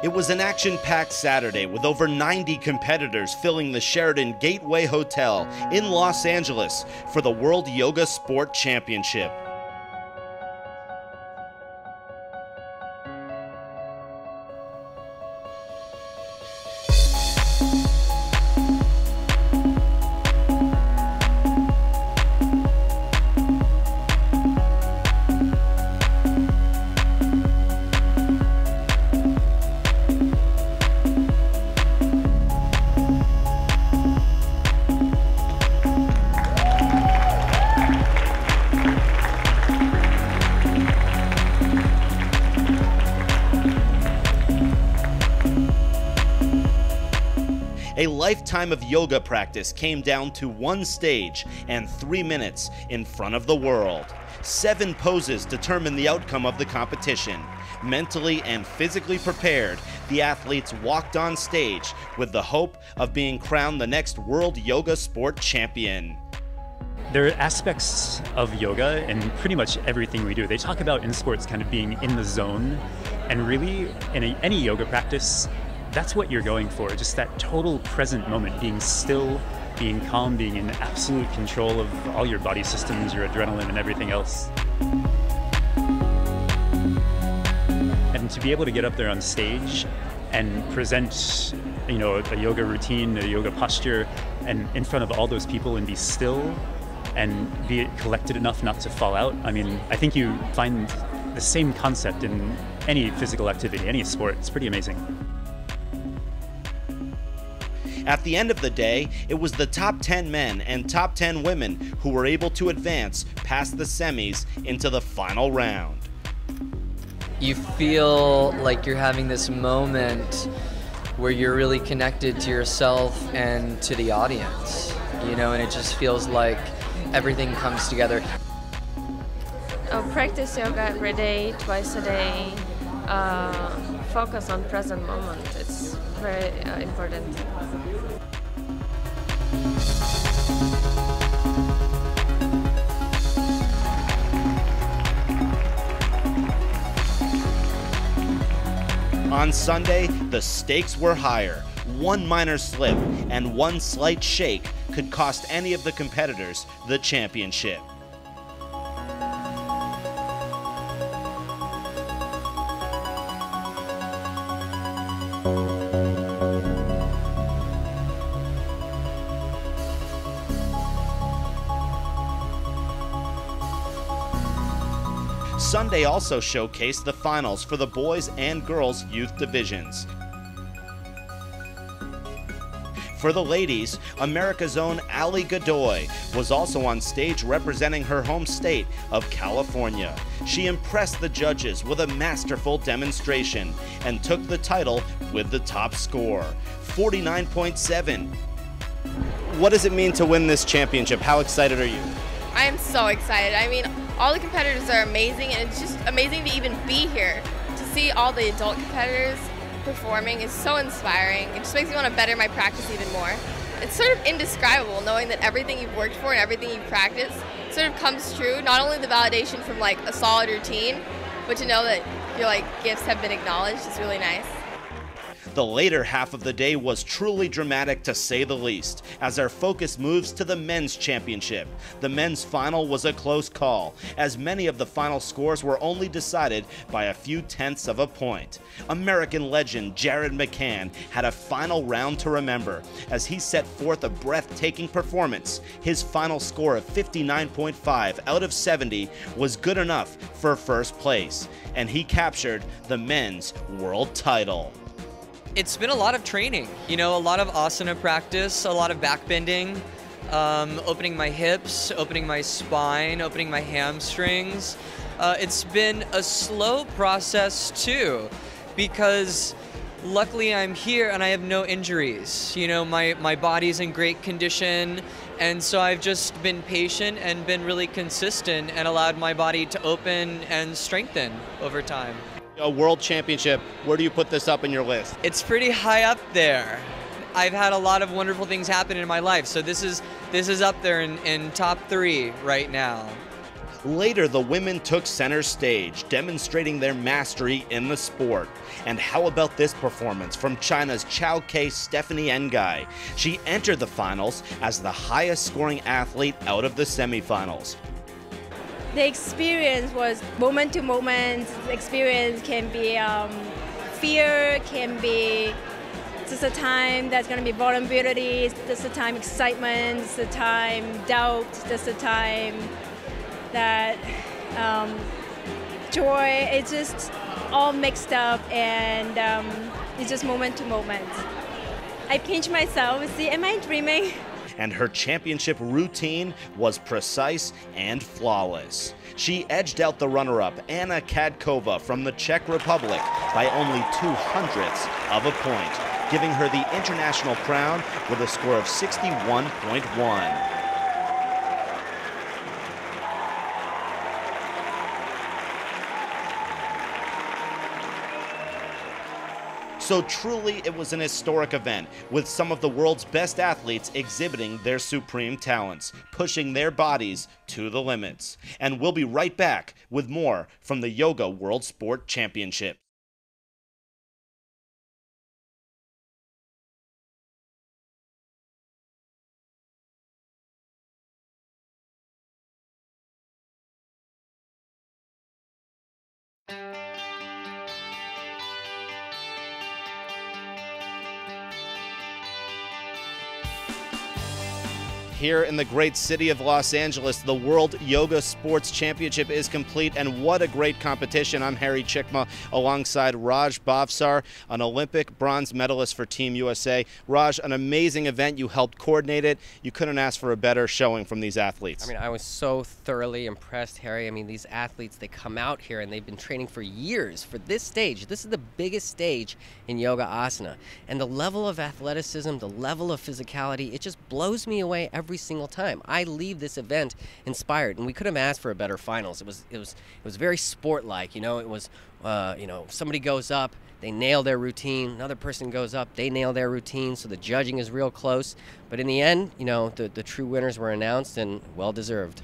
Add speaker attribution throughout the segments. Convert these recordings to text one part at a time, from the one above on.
Speaker 1: It was an action-packed Saturday with over 90 competitors filling the Sheraton Gateway Hotel in Los Angeles for the World Yoga Sport Championship. A lifetime of yoga practice came down to one stage and 3 minutes in front of the world. 7 poses determined the outcome of the competition. Mentally and physically prepared, the athletes walked on stage with the hope of being crowned the next World Yoga Sport Champion.
Speaker 2: There are aspects of yoga in pretty much everything we do. They talk about in sports kind of being in the zone, and really in any yoga practice, that's what you're going for, just that total present moment, being still, being calm, being in absolute control of all your body systems, your adrenaline and everything else. And to be able to get up there on stage and present, a yoga routine, a yoga posture, and in front of all those people and be still and be collected enough not to fall out. I mean, I think you find the same concept in any physical activity, any sport. It's pretty amazing.
Speaker 1: At the end of the day, it was the top 10 men and top 10 women who were able to advance past the semis into the final round.
Speaker 3: You feel like you're having this moment where you're really connected to yourself and to the audience, and it just feels like everything comes together.
Speaker 4: Practice yoga every day, twice a day. Focus on present moment. It's very important.
Speaker 1: On Sunday, the stakes were higher. One minor slip and one slight shake could cost any of the competitors the championship. Sunday also showcased the finals for the boys and girls youth divisions. For the ladies, America's own Ali Godoy was also on stage representing her home state of California. She impressed the judges with a masterful demonstration and took the title with the top score, 49.7. What does it mean to win this championship? How excited are you?
Speaker 5: I am so excited. I mean, all the competitors are amazing, and it's just amazing to even be here. To see all the adult competitors performing is so inspiring. It just makes me want to better my practice even more. It's sort of indescribable knowing that everything you've worked for and everything you've practiced sort of comes true. Not only the validation from like a solid routine, but to know that your gifts have been acknowledged is really nice.
Speaker 1: The later half of the day was truly dramatic to say the least, as our focus moves to the men's championship. The men's final was a close call, as many of the final scores were only decided by a few tenths of a point. American legend Jared McCann had a final round to remember, as he set forth a breathtaking performance. His final score of 59.5 out of 70 was good enough for first place, and he captured the men's world title.
Speaker 6: It's been a lot of training, a lot of asana practice, a lot of backbending, opening my hips, opening my spine, opening my hamstrings. It's been a slow process too, because luckily I'm here and I have no injuries. My body's in great condition, and so I've just been patient and been really consistent and allowed my body to open and strengthen over time.
Speaker 1: A world championship, where do you put this up in your list?
Speaker 6: It's pretty high up there. I've had a lot of wonderful things happen in my life, so this is up there in top 3 right now.
Speaker 1: Later, the women took center stage, demonstrating their mastery in the sport. And how about this performance from China's Chao Kei Stephanie Ngai? She entered the finals as the highest scoring athlete out of the semifinals.
Speaker 7: The experience was moment to moment. The experience can be fear, can be just a time that's going to be vulnerability, just a time excitement, just a time doubt, just a time that joy. It's just all mixed up, and it's just moment to moment. I pinch myself, see, am I dreaming?
Speaker 1: And her championship routine was precise and flawless. She edged out the runner-up, Anna Kadkova from the Czech Republic, by only 0.02 of a point, giving her the international crown with a score of 61.1. So truly, it was an historic event, with some of the world's best athletes exhibiting their supreme talents, pushing their bodies to the limits. And we'll be right back with more from the Yoga World Sport Championship. Here in the great city of Los Angeles, the World Yoga Sports Championship is complete, and what a great competition. I'm Harry Chikma alongside Raj Bhavsar, an Olympic bronze medalist for Team USA. Raj, an amazing event. You helped coordinate it. You couldn't ask for a better showing from these athletes.
Speaker 8: I mean, I was so thoroughly impressed, Harry. I mean, these athletes, they come out here and they've been training for years for this stage. This is the biggest stage in yoga asana. And the level of athleticism, the level of physicality, it just blows me away every single time. I leave this event inspired, and we could have asked for a better finals. It was very sport-like. You know, it was somebody goes up, they nail their routine. Another person goes up, they nail their routine. So the judging is real close. But in the end, you know, the true winners were announced, and well deserved.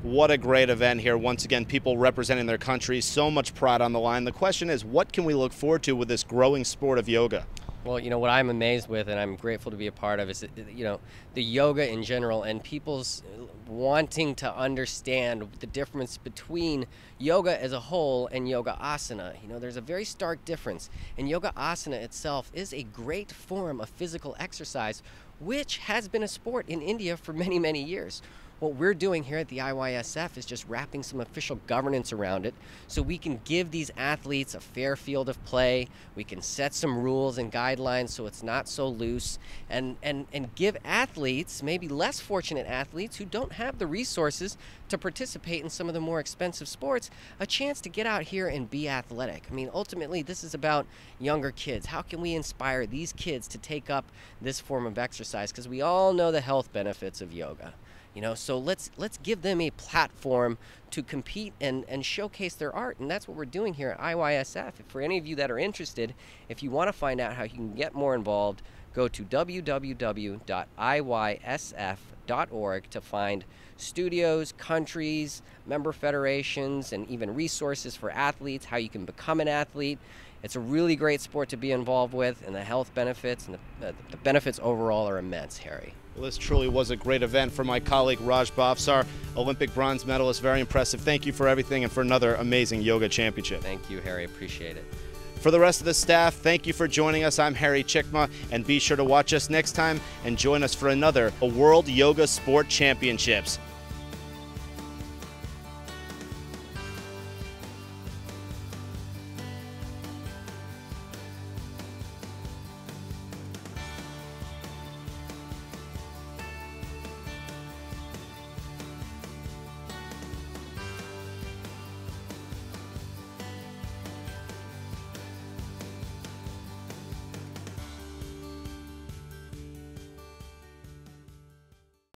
Speaker 1: What a great event here. Once again, people representing their countries, so much pride on the line. The question is, what can we look forward to with this growing sport of yoga?
Speaker 8: Well, you know, what I'm amazed with and I'm grateful to be a part of is, you know, the yoga in general and people's wanting to understand the difference between yoga as a whole and yoga asana. You know, there's a very stark difference. And yoga asana itself is a great form of physical exercise, which has been a sport in India for many, many years. What we're doing here at the IYSF is just wrapping some official governance around it so we can give these athletes a fair field of play. We can set some rules and guidelines so it's not so loose, and give athletes, maybe less fortunate athletes who don't have the resources to participate in some of the more expensive sports, a chance to get out here and be athletic. I mean, ultimately, this is about younger kids. How can we inspire these kids to take up this form of exercise? Because we all know the health benefits of yoga. You know, so let's give them a platform to compete and showcase their art, and that's what we're doing here at IYSF. For any of you that are interested, if you want to find out how you can get more involved, go to www.iysf.org to find studios, countries, member federations, and even resources for athletes, how you can become an athlete. It's a really great sport to be involved with, and the health benefits and the benefits overall are immense, Harry.
Speaker 1: Well, this truly was a great event for my colleague Raj Bhavsar, Olympic bronze medalist. Very impressive. Thank you for everything and for another amazing yoga championship.
Speaker 8: Thank you, Harry. Appreciate it.
Speaker 1: For the rest of the staff, thank you for joining us. I'm Harry Chikma, and be sure to watch us next time and join us for another World Yoga Sport Championships.